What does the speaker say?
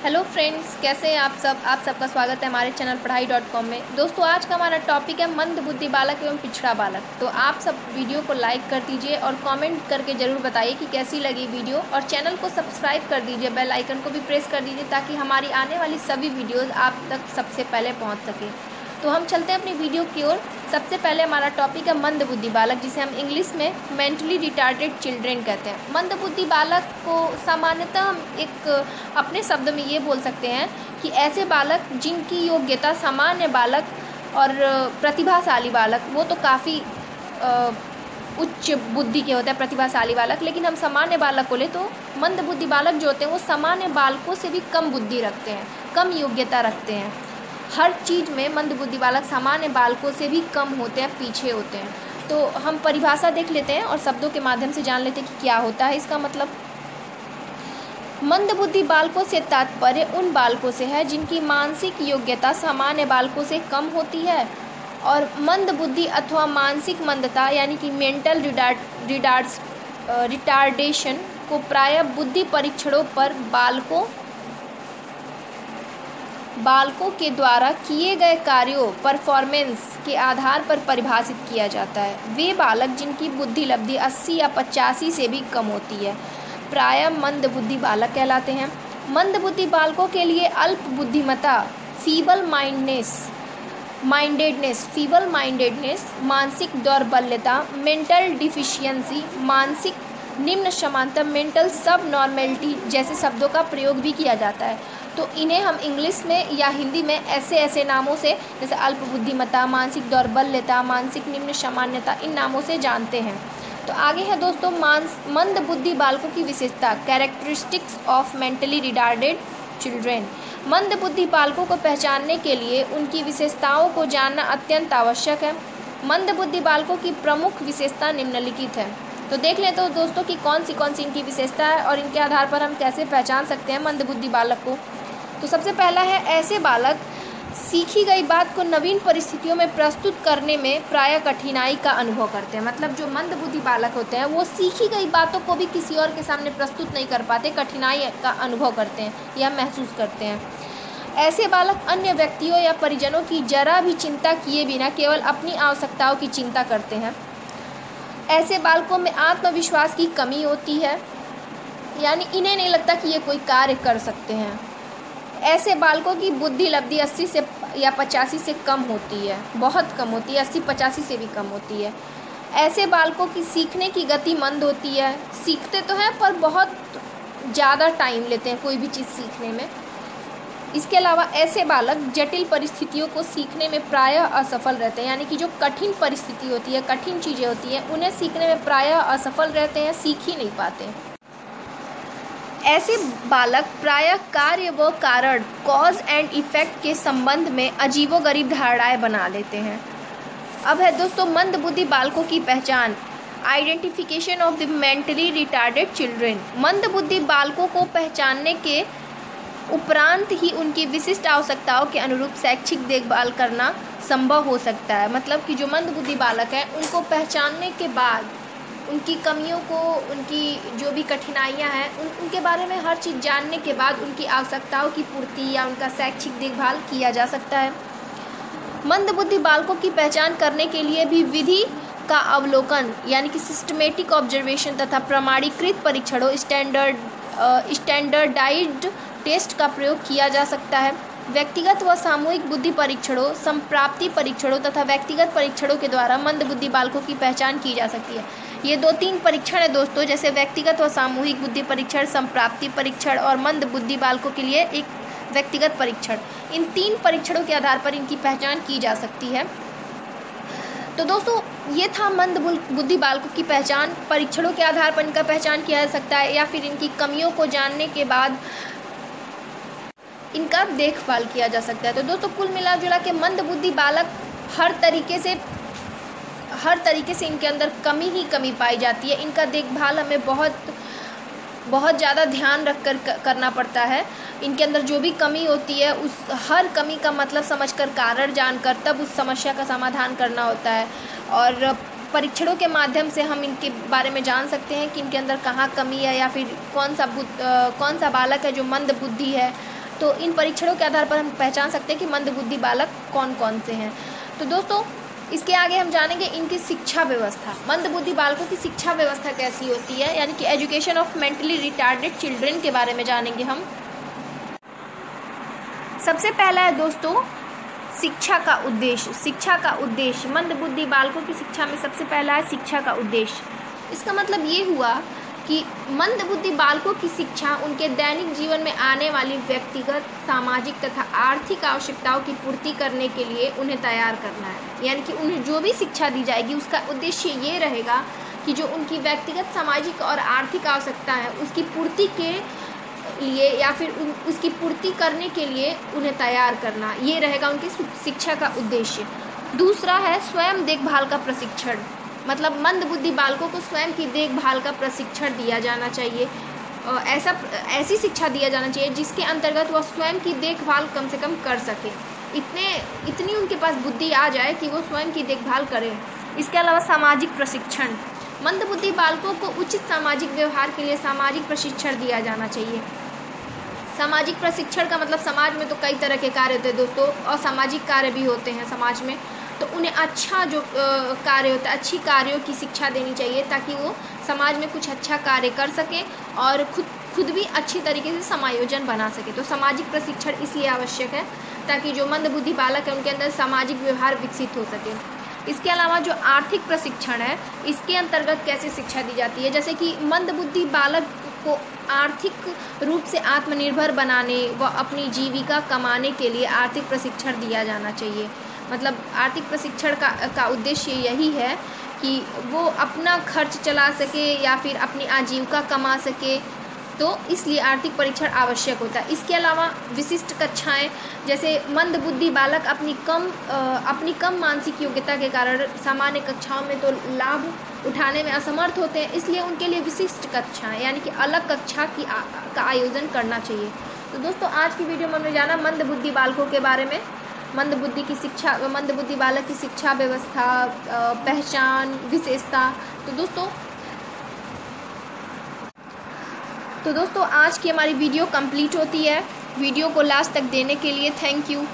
Hello friends, कैसे हैं आप सब। आप सबका स्वागत है हमारे चैनल पढ़ाई.com में। दोस्तों, आज का हमारा टॉपिक है मंद बुद्धि बालक एवं पिछड़ा बालक। तो आप सब वीडियो को लाइक कर दीजिए और कमेंट करके ज़रूर बताइए कि कैसी लगी वीडियो, और चैनल को सब्सक्राइब कर दीजिए, बेल आइकन को भी प्रेस कर दीजिए ताकि हमारी आने वाली सभी वीडियोज़ आप तक सबसे पहले पहुँच सकें। तो हम चलते हैं अपनी वीडियो की ओर। सबसे पहले हमारा टॉपिक है मंद बुद्धि बालक, जिसे हम इंग्लिश में मेंटली रिटार्डेड चिल्ड्रेन कहते हैं। मंद बुद्धि बालक को सामान्यतः हम एक अपने शब्द में ये बोल सकते हैं कि ऐसे बालक जिनकी योग्यता सामान्य बालक और प्रतिभाशाली बालक, वो तो काफ़ी उच्च बुद्धि के होते हैं प्रतिभाशाली बालक, लेकिन हम सामान्य बालक को ले तो मंद बुद्धि बालक जो होते हैं वो सामान्य बालकों से भी कम बुद्धि रखते हैं, कम योग्यता रखते हैं। हर चीज़ में मंद बुद्धि बालक सामान्य बालकों से भी कम होते हैं, पीछे होते हैं। तो हम परिभाषा देख लेते हैं और शब्दों के माध्यम से जान लेते हैं कि क्या होता है इसका मतलब। मंद बुद्धि बालकों से तात्पर्य उन बालकों से है जिनकी मानसिक योग्यता सामान्य बालकों से कम होती है, और मंद बुद्धि अथवा मानसिक मंदता यानी कि मेंटल रिटार्डेशन को प्रायः बुद्धि परीक्षणों पर बालकों के द्वारा किए गए कार्यों परफॉर्मेंस के आधार पर परिभाषित किया जाता है। वे बालक जिनकी बुद्धि लब्धि 80 या 85 से भी कम होती है प्रायः मंद बुद्धि बालक कहलाते हैं। मंद बुद्धि बालकों के लिए अल्प बुद्धिमत्ता, फीबल माइंडेडनेस, मानसिक दौर्बल्यता, मेंटल डिफिशियंसी, मानसिक निम्न समानता, मेंटल सब नॉर्मेलिटी जैसे शब्दों का प्रयोग भी किया जाता है। तो इन्हें हम इंग्लिश में या हिंदी में ऐसे नामों से, जैसे अल्प बुद्धिमत्ता, मानसिक दौर्बल्यता, मानसिक निम्न सामान्यता, इन नामों से जानते हैं। तो आगे है दोस्तों मंद बुद्धि बालकों की विशेषता, characteristics of mentally retarded children. मंद बुद्धि बालकों को पहचानने के लिए उनकी विशेषताओं को जानना अत्यंत आवश्यक है। मंद बुद्धि बालकों की प्रमुख विशेषता निम्नलिखित है। तो देख लें तो दोस्तों कि कौन सी इनकी विशेषता है और इनके आधार पर हम कैसे पहचान सकते हैं मंद बुद्धि बालक को। तो सबसे पहला है, ऐसे बालक सीखी गई बात को नवीन परिस्थितियों में प्रस्तुत करने में प्रायः कठिनाई का अनुभव करते हैं। मतलब जो मंद बुद्धि बालक होते हैं वो सीखी गई बातों को भी किसी और के सामने प्रस्तुत नहीं कर पाते, कठिनाई का अनुभव करते हैं या महसूस करते हैं। ऐसे बालक अन्य व्यक्तियों या परिजनों की जरा भी चिंता किए बिना केवल अपनी आवश्यकताओं की चिंता करते हैं। ऐसे बालकों में आत्मविश्वास की कमी होती है, यानी इन्हें नहीं लगता कि ये कोई कार्य कर सकते हैं। ऐसे बालकों की बुद्धि लब्धि 80 से या 85 से कम होती है, बहुत कम होती है, 80-85 से भी कम होती है। ऐसे बालकों की सीखने की गति मंद होती है, सीखते तो हैं पर बहुत ज़्यादा टाइम लेते हैं कोई भी चीज़ सीखने में। इसके अलावा ऐसे बालक जटिल परिस्थितियों को सीखने में प्रायः असफल रहते हैं, यानी कि जो कठिन परिस्थिति होती है, कठिन चीज़ें होती हैं, उन्हें सीखने में प्रायः असफल रहते हैं, सीख ही नहीं पाते। ऐसे बालक प्रायः कार्य व कारण, कॉज एंड इफेक्ट के संबंध में अजीबोगरीब धारणाएं बना लेते हैं। अब है दोस्तों मंद बुद्धि बालकों की पहचान, identification of the mentally retarded children. मंद बुद्धि बालकों को पहचानने के उपरांत ही उनकी विशिष्ट आवश्यकताओं के अनुरूप शैक्षिक देखभाल करना संभव हो सकता है। मतलब कि जो मंद बुद्धि बालक हैं उनको पहचानने के बाद, उनकी कमियों को, उनकी जो भी कठिनाइयां हैं उनके बारे में हर चीज़ जानने के बाद उनकी आवश्यकताओं की पूर्ति या उनका शैक्षिक देखभाल किया जा सकता है। मंद बुद्धि बालकों की पहचान करने के लिए भी विधि का अवलोकन यानी कि सिस्टमेटिक ऑब्जर्वेशन तथा प्रमाणीकृत परीक्षणों, स्टैंडर्डाइज्ड टेस्ट का प्रयोग किया जा सकता है। व्यक्तिगत व सामूहिक बुद्धि परीक्षणों, संप्राप्ति परीक्षणों तथा व्यक्तिगत परीक्षणों के द्वारा मंद बुद्धि बालकों की पहचान की जा सकती है। ये 2-3 परीक्षण है दोस्तों, जैसे व्यक्तिगत व सामूहिक बुद्धि परीक्षण, संप्राप्ति परीक्षण और मंद बुद्धि बालकों के लिए एक व्यक्तिगत परीक्षण। इन 3 परीक्षणों के आधार पर इनकी पहचान की जा सकती है। तो दोस्तों ये था मंद बुद्धि बालकों की पहचान, परीक्षणों के आधार पर इनका पहचान किया जा सकता है, या फिर इनकी कमियों को जानने के बाद इनका देखभाल किया जा सकता है। तो दोस्तों कुल मिला जुला के मंद बुद्धि बालक हर तरीके से इनके अंदर कमी ही कमी पाई जाती है। इनका देखभाल हमें बहुत ज़्यादा ध्यान रख कर करना पड़ता है। इनके अंदर जो भी कमी होती है उस हर कमी का मतलब समझकर, कारण जानकर तब उस समस्या का समाधान करना होता है। और परीक्षणों के माध्यम से हम इनके बारे में जान सकते हैं कि इनके अंदर कहाँ कमी है, या फिर कौन सा बालक है जो मंद बुद्धि है, तो इन परीक्षणों के आधार पर हम पहचान सकते हैं कि मंदबुद्धि बालक कौन कौन से हैं। तो दोस्तों इसके आगे हम जानेंगे इनकी शिक्षा व्यवस्था। मंदबुद्धि बालकों की शिक्षा व्यवस्था कैसी होती है, यानी कि education of mentally retarded children के बारे में जानेंगे हम। सबसे पहला है दोस्तों शिक्षा का उद्देश्य। शिक्षा का उद्देश्य मंदबुद्धि बालकों की शिक्षा में सबसे पहला है शिक्षा का उद्देश्य। इसका मतलब ये हुआ कि मंदबुद्धि बालकों की शिक्षा उनके दैनिक जीवन में आने वाली व्यक्तिगत, सामाजिक तथा आर्थिक आवश्यकताओं की पूर्ति करने के लिए उन्हें तैयार करना है। यानी कि उन्हें जो भी शिक्षा दी जाएगी उसका उद्देश्य ये रहेगा कि जो उनकी व्यक्तिगत, सामाजिक और आर्थिक आवश्यकता है उसकी पूर्ति के लिए या फिर उसकी पूर्ति करने के लिए उन्हें तैयार करना, ये रहेगा उनकी शिक्षा का उद्देश्य। दूसरा है स्वयं देखभाल का प्रशिक्षण। मतलब मंदबुद्धि बालकों को स्वयं की देखभाल का प्रशिक्षण दिया जाना चाहिए। ऐसी शिक्षा दिया जाना चाहिए जिसके अंतर्गत वह स्वयं की देखभाल कम से कम कर सके। इतनी उनके पास बुद्धि आ जाए कि वो स्वयं की देखभाल करें। इसके अलावा सामाजिक प्रशिक्षण। मंदबुद्धि बालकों को उचित सामाजिक व्यवहार के लिए सामाजिक प्रशिक्षण दिया जाना चाहिए। सामाजिक प्रशिक्षण का मतलब समाज में तो कई तरह के कार्य होते हैं दोस्तों, और सामाजिक कार्य भी होते हैं समाज में, तो उन्हें अच्छा जो कार्य होता है, अच्छी कार्यों की शिक्षा देनी चाहिए ताकि वो समाज में कुछ अच्छा कार्य कर सकें और खुद भी अच्छी तरीके से समायोजन बना सके। तो सामाजिक प्रशिक्षण इसलिए आवश्यक है ताकि जो मंदबुद्धि बालक है उनके अंदर सामाजिक व्यवहार विकसित हो सके। इसके अलावा जो आर्थिक प्रशिक्षण है, इसके अंतर्गत कैसे शिक्षा दी जाती है, जैसे कि मंदबुद्धि बालक को आर्थिक रूप से आत्मनिर्भर बनाने व अपनी जीविका कमाने के लिए आर्थिक प्रशिक्षण दिया जाना चाहिए। मतलब आर्थिक प्रशिक्षण का उद्देश्य यही है कि वो अपना खर्च चला सके या फिर अपनी आजीविका कमा सके, तो इसलिए आर्थिक परीक्षण आवश्यक होता है। इसके अलावा विशिष्ट कक्षाएं, जैसे मंदबुद्धि बालक अपनी कम मानसिक योग्यता के कारण सामान्य कक्षाओं में तो लाभ उठाने में असमर्थ होते हैं, इसलिए उनके लिए विशिष्ट कक्षाएं यानी कि अलग कक्षा का आयोजन करना चाहिए। तो दोस्तों आज की वीडियो में हमने जाना मंदबुद्धि बालकों के बारे में, मंदबुद्धि बालक की शिक्षा व्यवस्था, पहचान, विशेषता। तो दोस्तों आज की हमारी वीडियो कंप्लीट होती है। वीडियो को लास्ट तक देने के लिए थैंक यू।